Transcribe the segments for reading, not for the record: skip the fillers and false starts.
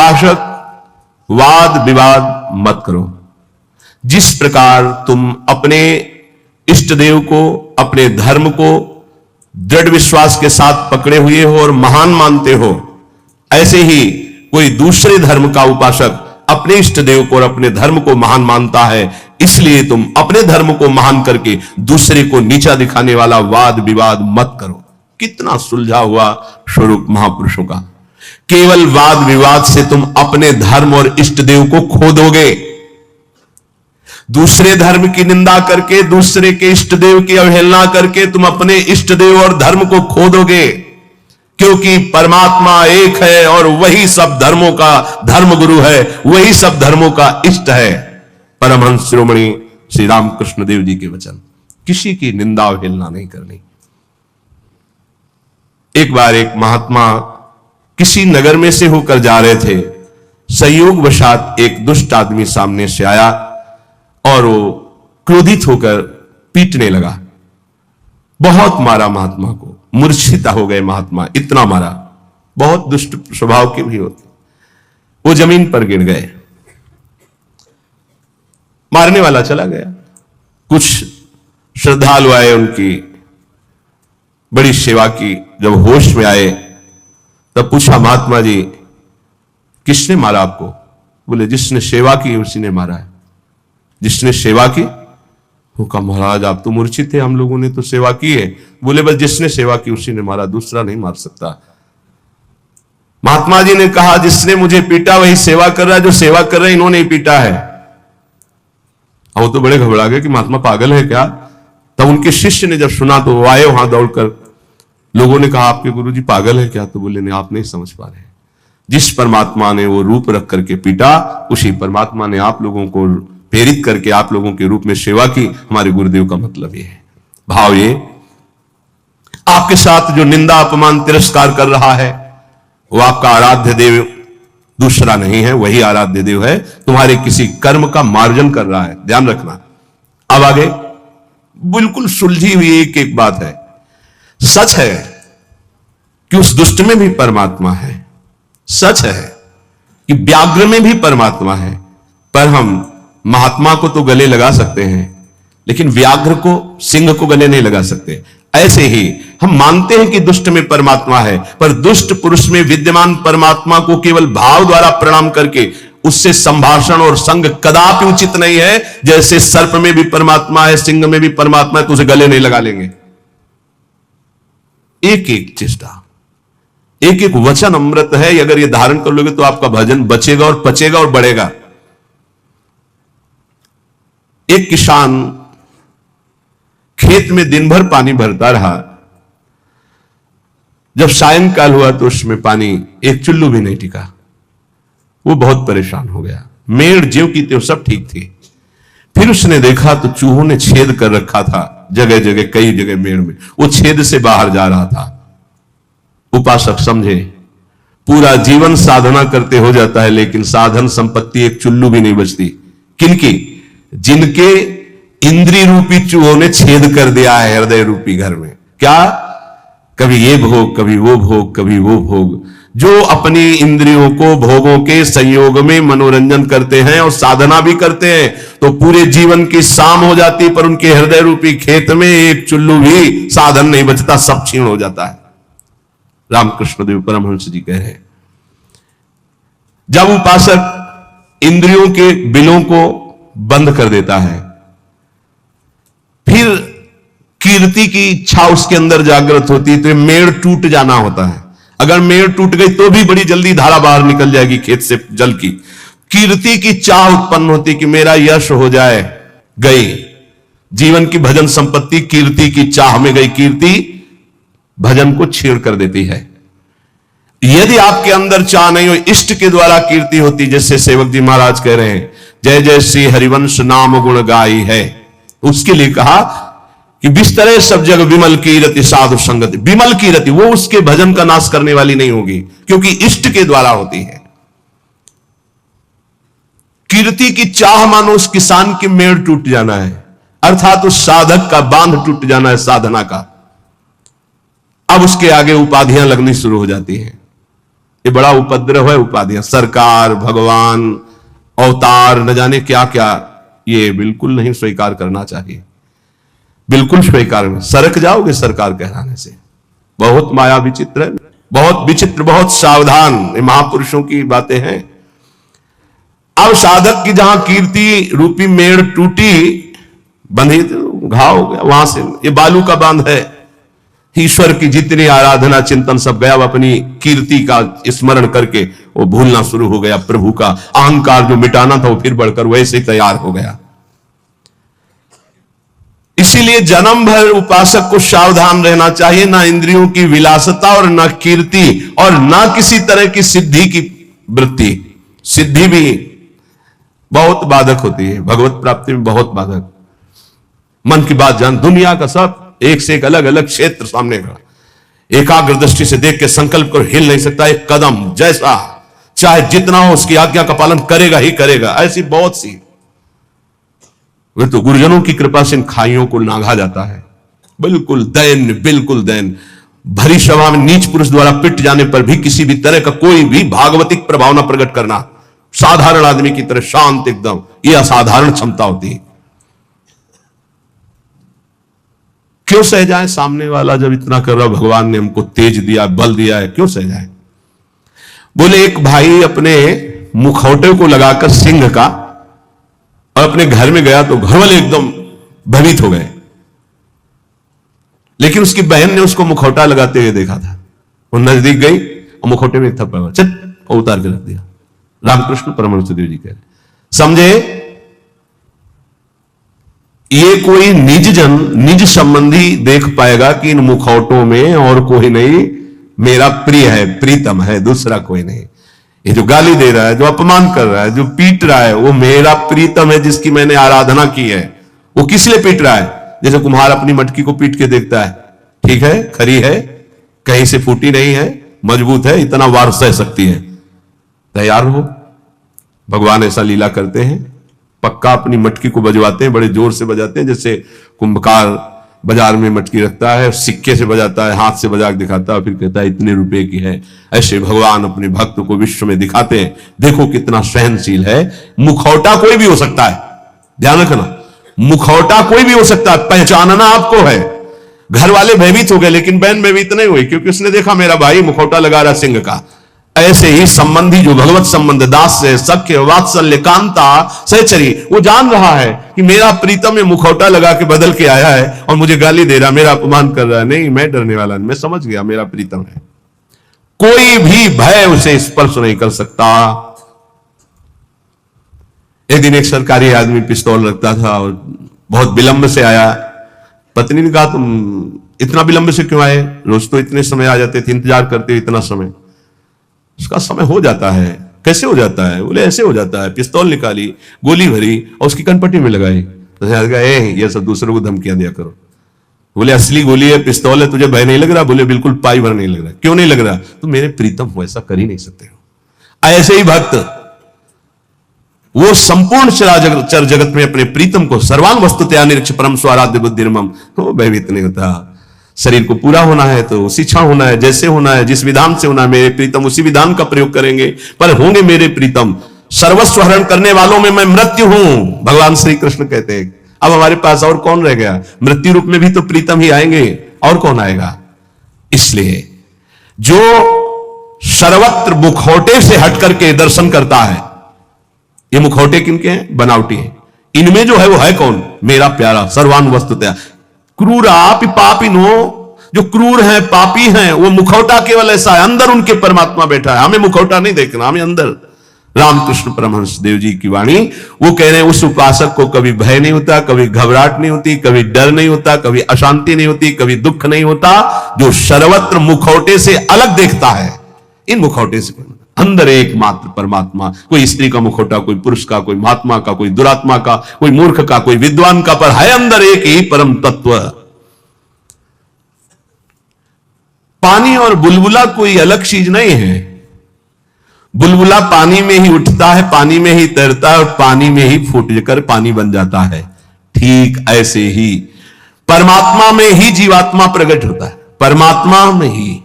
उपासक, वाद विवाद मत करो। जिस प्रकार तुम अपने इष्ट देव को, अपने धर्म को दृढ़ विश्वास के साथ पकड़े हुए हो और महान मानते हो, ऐसे ही कोई दूसरे धर्म का उपासक अपने इष्ट देव को और अपने धर्म को महान मानता है। इसलिए तुम अपने धर्म को महान करके दूसरे को नीचा दिखाने वाला वाद विवाद मत करो। कितना सुलझा हुआ स्वरूप महापुरुषों का। केवल वाद विवाद से तुम अपने धर्म और इष्ट देव को खो दोगे। दूसरे धर्म की निंदा करके, दूसरे के इष्ट देव की अवहेलना करके तुम अपने इष्ट देव और धर्म को खो दोगे, क्योंकि परमात्मा एक है और वही सब धर्मों का धर्म गुरु है, वही सब धर्मों का इष्ट है। परमहंस शिरोमणि श्री रामकृष्ण देव जी के वचन। किसी की निंदा अवहेलना नहीं करनी। एक बार एक महात्मा किसी नगर में से होकर जा रहे थे। संयोग वशात एक दुष्ट आदमी सामने से आया और वो क्रोधित होकर पीटने लगा। बहुत मारा महात्मा को, मूर्छिता हो गए महात्मा, इतना मारा। बहुत दुष्ट स्वभाव के भी होते। वो जमीन पर गिर गए। मारने वाला चला गया। कुछ श्रद्धालु आए, उनकी बड़ी सेवा की। जब होश में आए तब पूछा, महात्मा जी किसने मारा आपको? बोले जिसने सेवा की उसी ने मारा है। जिसने सेवा की? वो कहा महाराज आप तो मूर्छित थे, हम लोगों ने तो सेवा की है। बोले बस जिसने सेवा की उसी ने मारा, दूसरा नहीं मार सकता। महात्मा जी ने कहा जिसने मुझे पीटा वही सेवा कर रहा है, जो सेवा कर रहे हैं इन्होंने ही पीटा है। वो तो बड़े घबरा गए कि महात्मा पागल है क्या। तब उनके शिष्य ने जब सुना तो वो आए वहां दौड़कर। लोगों ने कहा आपके गुरु जी पागल है क्या? तो बोले नहीं, आप नहीं समझ पा रहे। जिस परमात्मा ने वो रूप रख करके पीटा, उसी परमात्मा ने आप लोगों को प्रेरित करके आप लोगों के रूप में सेवा की। हमारे गुरुदेव का मतलब ये है। भाव ये, आपके साथ जो निंदा अपमान तिरस्कार कर रहा है वो आपका आराध्य देव दूसरा नहीं है, वही आराध्य देव है। तुम्हारे किसी कर्म का मार्जन कर रहा है, ध्यान रखना। अब आगे बिल्कुल सुलझी हुई एक एक बात है। सच है कि उस दुष्ट में भी परमात्मा है। सच है कि व्याघ्र में भी परमात्मा है। पर हम महात्मा को तो गले लगा सकते हैं, लेकिन व्याघ्र को, सिंह को गले नहीं लगा सकते। ऐसे ही हम मानते हैं कि दुष्ट में परमात्मा है, पर दुष्ट पुरुष में विद्यमान परमात्मा को केवल भाव द्वारा प्रणाम करके उससे संभाषण और संग कदापि उचित नहीं है। जैसे सर्प में भी परमात्मा है, सिंह में भी परमात्मा है, तो उसे गले नहीं लगा लेंगे। एक एक चेष्टा, एक एक वचन अमृत है। अगर ये धारण कर लोगे तो आपका भजन बचेगा और पचेगा और बढ़ेगा। एक किसान खेत में दिन भर पानी भरता रहा। जब सायंकाल हुआ तो उसमें पानी एक चुल्लू भी नहीं टिका। वो बहुत परेशान हो गया। मेड़ ज्यों की त्यों सब ठीक थी। फिर उसने देखा तो चूहों ने छेद कर रखा था जगह जगह, कई जगह मेड़ में। वो छेद से बाहर जा रहा था। उपासक समझे, पूरा जीवन साधना करते हो जाता है, लेकिन साधन संपत्ति एक चुल्लू भी नहीं बचती। किनकी? जिनके इंद्रिय रूपी चूहों ने छेद कर दिया है हृदय रूपी घर में। क्या? कभी ये भोग, कभी वो भोग, कभी वो भोग। जो अपनी इंद्रियों को भोगों के संयोग में मनोरंजन करते हैं और साधना भी करते हैं, तो पूरे जीवन की शाम हो जाती, पर उनके हृदय रूपी खेत में एक चुल्लू भी साधन नहीं बचता, सब क्षीण हो जाता है। रामकृष्ण देव परमहंस जी कह रहे हैं, जब उपासक इंद्रियों के बिलों को बंद कर देता है, फिर कीर्ति की इच्छा उसके अंदर जागृत होती है, तो मेड़ टूट जाना होता है। अगर मेड़ टूट गई तो भी बड़ी जल्दी धारा बाहर निकल जाएगी खेत से जल की। कीर्ति की चाह उत्पन्न होती कि मेरा यश हो जाए। गई जीवन की भजन संपत्ति कीर्ति की चाह में गई। कीर्ति भजन को छीण कर देती है। यदि आपके अंदर चाह नहीं हो, इष्ट के द्वारा कीर्ति होती, जैसे सेवक जी महाराज कह रहे हैं, जय जय श्री हरिवंश नाम गुण गाई है। उसके लिए कहा कि बिस्तरे सब जग विमल की रति साधु संगति। विमल की रति वो उसके भजन का नाश करने वाली नहीं होगी, क्योंकि इष्ट के द्वारा होती है। कीर्ति की चाह मानो उस किसान की मेड़ टूट जाना है, अर्थात उस साधक का बांध टूट जाना है साधना का। अब उसके आगे उपाधियां लगनी शुरू हो जाती हैं। ये बड़ा उपद्रव है उपाधियां, सरकार, भगवान, अवतार, न जाने क्या क्या, ये बिल्कुल नहीं स्वीकार करना चाहिए, बिल्कुल स्वीकार नहीं। सरक जाओगे सरकार कहलाने से। बहुत माया विचित्र है, बहुत विचित्र, बहुत सावधान। ये महापुरुषों की बातें हैं। अब साधक की जहां कीर्ति रूपी मेड़ टूटी, बंधी तो घाव हो गया, वहां से ये बालू का बांध है। ईश्वर की जितनी आराधना चिंतन सब गया, अब अपनी कीर्ति का स्मरण करके वो भूलना शुरू हो गया। प्रभु का अहंकार जो मिटाना था वो फिर बढ़कर वैसे ही तैयार हो गया। इसीलिए जन्म भर उपासक को सावधान रहना चाहिए, ना इंद्रियों की विलासता और ना कीर्ति और ना किसी तरह की सिद्धि की वृत्ति। सिद्धि भी बहुत बाधक होती है, भगवत प्राप्ति में बहुत बाधक। मन की बात जान, दुनिया का सब एक से एक अलग अलग क्षेत्र सामने खड़ा, एकाग्र दृष्टि से देख के संकल्प कर हिल नहीं सकता एक कदम। जैसा चाहे जितना हो उसकी आज्ञा का पालन करेगा ही करेगा। ऐसी बहुत सी, वे तो गुरुजनों की कृपा से इन खाइयों को नागा जाता है। बिल्कुल दैन्य, बिल्कुल दैन्य। भरी सभा में नीच पुरुष द्वारा पिट जाने पर भी किसी भी तरह का कोई भी भागवतिक प्रभाव न प्रकट करना, साधारण आदमी की तरह शांत एकदम, यह असाधारण क्षमता होती है। क्यों सह जाए सामने वाला जब इतना कर रहा, भगवान ने हमको तेज दिया, बल दिया है, क्यों सह जाए। बोले एक भाई अपने मुखौटे को लगाकर सिंह का और अपने घर में गया तो घर वाले एकदम भयभीत हो गए, लेकिन उसकी बहन ने उसको मुखौटा लगाते हुए देखा था। वो नजदीक गई और मुखौटे में एक थप्पड़ चल और उतार के रख दिया। रामकृष्ण परमहंस देव जी कह रहे, समझे ये कोई निज जन, निज संबंधी देख पाएगा कि इन मुखौटों में और कोई नहीं, मेरा प्रिय है, प्रीतम है, दूसरा कोई नहीं। ये जो गाली दे रहा है, जो अपमान कर रहा है, जो पीट रहा है, वो मेरा प्रीतम है जिसकी मैंने आराधना की है। वो किस लिए पीट रहा है? जैसे कुम्हार अपनी मटकी को पीट के देखता है, ठीक है, खरी है, कहीं से फूटी नहीं है, मजबूत है, इतना वार सह सकती है, तैयार हो। भगवान ऐसा लीला करते हैं, पक्का अपनी मटकी को बजवाते हैं, बड़े जोर से बजाते हैं, जैसे कुंभकार बाजार में मटकी रखता है, सिक्के से बजाता है, हाथ से बजा के दिखाता है, फिर कहता है इतने रुपए की है। ऐसे भगवान अपने भक्त को विश्व में दिखाते हैं, देखो कितना सहनशील है। मुखौटा कोई भी हो सकता है, ध्यान रखना, मुखौटा कोई भी हो सकता है, पहचानना आपको है। घर वाले भयभीत हो गए, लेकिन बहन भयभीत नहीं हुई, क्योंकि उसने देखा मेरा भाई मुखौटा लगा रहा सिंह का। ऐसे ही संबंधी जो भगवत संबंध, दास से सख्य, वात्सल्य, कांता, सहचरी, वो जान रहा है कि मेरा प्रीतम में मुखौटा लगा के बदल के आया है और मुझे गाली दे रहा, मेरा अपमान कर रहा है। नहीं, मैं डरने वाला नहीं, मैं समझ गया मेरा प्रीतम है। कोई भी भय उसे स्पर्श नहीं कर सकता। एक दिन एक सरकारी आदमी पिस्तौल रखता था और बहुत विलंब से आया। पत्नी ने कहा तुम इतना विलंब से क्यों आए? रोज तो इतने समय आ जाते थे, इंतजार करते इतना समय। उसका समय हो जाता है। कैसे हो जाता है? बोले ऐसे हो जाता है, पिस्तौल निकाली, गोली भरी और उसकी कनपट्टी में लगाई। तो ये सब दूसरों को धमकियां दिया करो। बोले असली गोली है, पिस्तौल है, तुझे भय नहीं लग रहा? बोले बिल्कुल पाई भर नहीं लग रहा। क्यों नहीं लग रहा? तो मेरे प्रीतम हो, ऐसा कर ही नहीं सकते हो। ऐसे ही भक्त, वो संपूर्ण चर जगत में अपने प्रीतम को सर्वान वस्तुतया निरीक्ष परम स्वाराध्य बुद्धिर्मम, वो भयभीत नहीं होता। शरीर को पूरा होना है तो उसी क्षण होना है, जैसे होना है, जिस विधान से होना है, मेरे प्रीतम उसी विधान का प्रयोग करेंगे, पर होंगे मेरे प्रीतम। सर्वस्व हरण करने वालों में मैं मृत्यु हूं, भगवान श्री कृष्ण कहते हैं। अब हमारे पास और कौन रह गया? मृत्यु रूप में भी तो प्रीतम ही आएंगे, और कौन आएगा? इसलिए जो सर्वत्र मुखौटे से हट करके दर्शन करता है, ये मुखौटे किनके हैं? बनावटी हैं। इनमें जो है वो है कौन? मेरा प्यारा, सर्वान वस्तुतया। क्रूरापि पापिनो, जो क्रूर हैं, पापी हैं, वो मुखौटा केवल ऐसा है, अंदर उनके परमात्मा बैठा है। हमें मुखौटा नहीं देखना, हमें अंदर। रामकृष्ण परमहंस देव जी की वाणी, वो कह रहे हैं उस उपासक को कभी भय नहीं होता, कभी घबराहट नहीं होती, कभी डर नहीं होता, कभी अशांति नहीं होती, कभी दुख नहीं होता, जो सर्वत्र मुखौटे से अलग देखता है। इन मुखौटे से अंदर एकमात्र परमात्मा। कोई स्त्री का मुखौटा, कोई पुरुष का, कोई महात्मा का, कोई दुरात्मा का, कोई मूर्ख का, कोई विद्वान का, पर है अंदर एक ही परम तत्व। पानी और बुलबुला कोई अलग चीज नहीं है। बुलबुला पानी में ही उठता है, पानी में ही तैरता है और पानी में ही फूट कर पानी बन जाता है। ठीक ऐसे ही परमात्मा में ही जीवात्मा प्रकट होता है, परमात्मा में ही।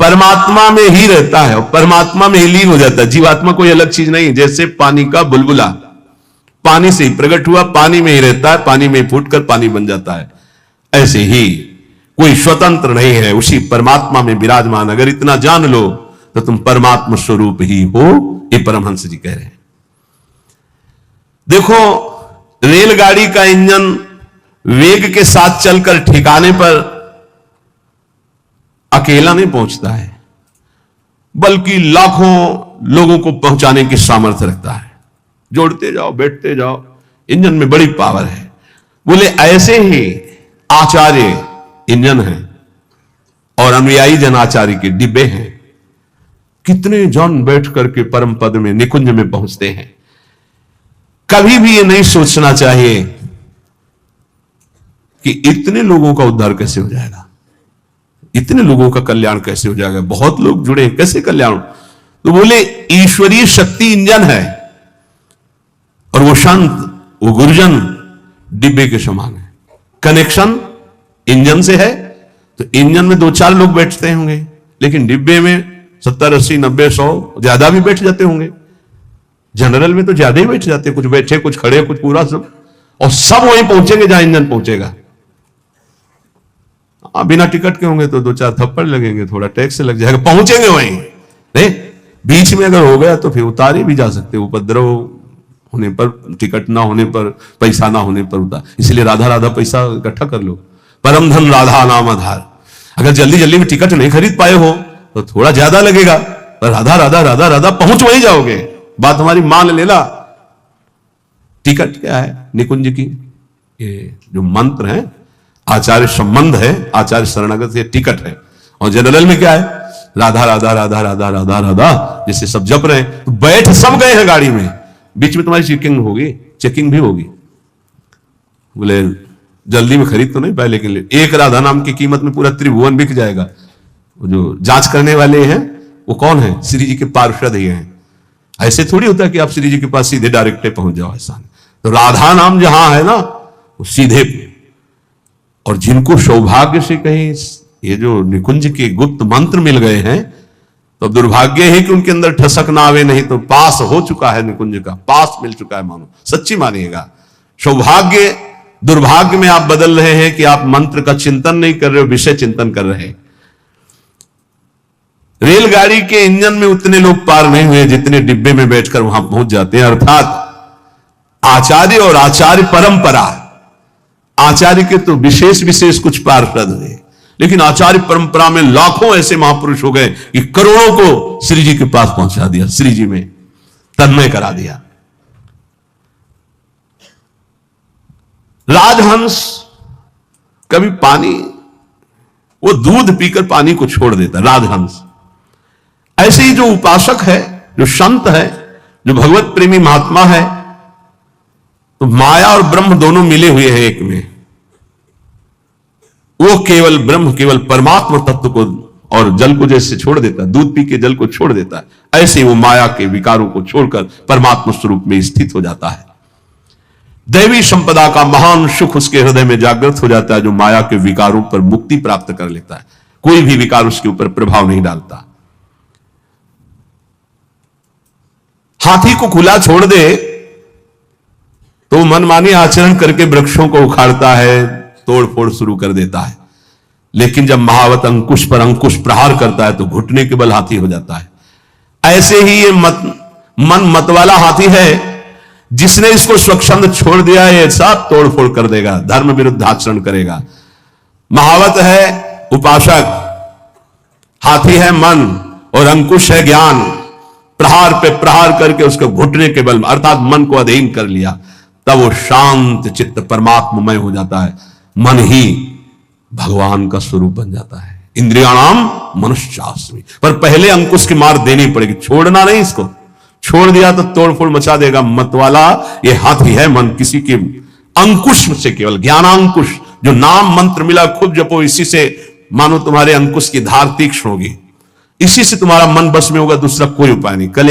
परमात्मा में ही रहता है और परमात्मा में ही लीन हो जाता है। जीवात्मा कोई अलग चीज नहीं, जैसे पानी का बुलबुला पानी से ही प्रकट हुआ, पानी में ही रहता है, पानी में फूटकर पानी बन जाता है। ऐसे ही कोई स्वतंत्र नहीं है, उसी परमात्मा में विराजमान। अगर इतना जान लो तो तुम परमात्मा स्वरूप ही हो, ये परमहंस जी कह रहे हैं। देखो, रेलगाड़ी का इंजन वेग के साथ चलकर ठिकाने पर अकेला नहीं पहुंचता है, बल्कि लाखों लोगों को पहुंचाने की सामर्थ्य रखता है। जोड़ते जाओ, बैठते जाओ, इंजन में बड़ी पावर है। बोले ऐसे ही आचार्य इंजन है और अनुयायी जन आचार्य के डिब्बे हैं। कितने जन बैठ करके परम पद में, निकुंज में पहुंचते हैं। कभी भी ये नहीं सोचना चाहिए कि इतने लोगों का उद्धार कैसे हो जाएगा, इतने लोगों का कल्याण कैसे हो जाएगा, बहुत लोग जुड़े, कैसे कल्याण। तो बोले ईश्वरीय शक्ति इंजन है और वो शांत, वो गुरुजन डिब्बे के समान है। कनेक्शन इंजन से है तो इंजन में 2-4 लोग बैठते होंगे, लेकिन डिब्बे में 70, 80, 90, 100 ज्यादा भी बैठ जाते होंगे। जनरल में तो ज्यादा ही बैठ जाते, कुछ बैठे, कुछ खड़े, कुछ पूरा सब, और सब वहीं पहुंचेंगे जहां इंजन पहुंचेगा। बिना टिकट के होंगे तो 2-4 थप्पड़ लगेंगे, थोड़ा टैक्स लग जाएगा, पहुंचेंगे वहीं। नहीं, बीच में अगर हो गया तो फिर उतारे भी जा सकते, उपद्रव होने पर, टिकट ना होने पर, पैसा ना होने पर उतार। इसलिए राधा राधा पैसा इकट्ठा कर लो, परम धन राधा नाम आधार। अगर जल्दी जल्दी में टिकट नहीं खरीद पाए हो तो थोड़ा ज्यादा लगेगा, पर राधा राधा राधा राधा पहुंच वहीं जाओगे। बात हमारी मान लेना। टिकट क्या है निकुंज की? ये जो मंत्र है, आचार्य संबंध है, आचार्य शरणागत से टिकट है। और जनरल में क्या है? राधा राधा राधा राधा राधा राधा, जिससे सब जप रहे हैं। तो बैठ सब गए हैं गाड़ी में, बीच में तुम्हारी चेकिंग भी होगी। बोले जल्दी में खरीद तो नहीं पाए, लेकिन एक राधा नाम की कीमत में पूरा त्रिभुवन बिक जाएगा। जो जांच करने वाले हैं वो कौन है? श्री जी के पार्षद ही हैं। ऐसे थोड़ी होता है कि आप श्री जी के पास सीधे डायरेक्ट पहुंच जाओ, ऐसा नहीं। तो राधा नाम जहां है ना, वो सीधे। और जिनको सौभाग्य से कहीं ये जो निकुंज के गुप्त मंत्र मिल गए हैं, तो दुर्भाग्य है कि उनके अंदर ठसक ना आवे, नहीं तो पास हो चुका है निकुंज का, पास मिल चुका है। मानो सच्ची मानिएगा। सौभाग्य दुर्भाग्य में आप बदल रहे हैं कि आप मंत्र का चिंतन नहीं कर रहे हो, विषय चिंतन कर रहे हैं। रेलगाड़ी के इंजन में उतने लोग पार नहीं हुए जितने डिब्बे में बैठकर वहां पहुंच जाते हैं। अर्थात आचार्य और आचार्य परंपरा, आचार्य के तो विशेष विशेष कुछ पार्षद हुए, लेकिन आचार्य परंपरा में लाखों ऐसे महापुरुष हो गए कि करोड़ों को श्री जी के पास पहुंचा दिया, श्री जी में तन्मय करा दिया। राजहंस कभी पानी, वो दूध पीकर पानी को छोड़ देता, राजहंस। ऐसे ही जो उपासक है, जो संत है, जो भगवत प्रेमी महात्मा है, तो माया और ब्रह्म दोनों मिले हुए हैं एक में। वो केवल ब्रह्म, केवल परमात्मा तत्व को और जल को जैसे छोड़ देता है, दूध पी के जल को छोड़ देता है, ऐसे वो माया के विकारों को छोड़कर परमात्मा स्वरूप में स्थित हो जाता है। दैवी संपदा का महान सुख उसके हृदय में जागृत हो जाता है, जो माया के विकारों पर मुक्ति प्राप्त कर लेता है। कोई भी विकार उसके ऊपर प्रभाव नहीं डालता। हाथी को खुला छोड़ दे तो मनमानी आचरण करके वृक्षों को उखाड़ता है, तोड़ फोड़ शुरू कर देता है। लेकिन जब महावत अंकुश पर अंकुश प्रहार करता है तो घुटने के बल हाथी हो जाता है। ऐसे ही ये मन मत वाला हाथी है, जिसने इसको स्वच्छंद छोड़ दिया है, सब तोड़ फोड़ कर देगा, धर्म विरुद्ध आचरण करेगा। महावत है उपासक, हाथी है मन और अंकुश है ज्ञान। प्रहार पे प्रहार करके उसको घुटने के बल, अर्थात मन को अधीन कर लिया, तब वो शांत चित्त परमात्ममय हो जाता है। मन ही भगवान का स्वरूप बन जाता है। इंद्रियाणाम मनुष्यास्मि, पर पहले अंकुश की मार देनी पड़ेगी, छोड़ना नहीं। इसको छोड़ दिया तो तोड़फोड़ मचा देगा। मत वाला ये हाथी है मन, किसी के अंकुश से, केवल ज्ञानांकुश, जो नाम मंत्र मिला खूब जपो, इसी से मानो तुम्हारे अंकुश की धार तीक्ष्ण होगी, इसी से तुम्हारा मन बस में होगा, दूसरा कोई उपाय नहीं। कल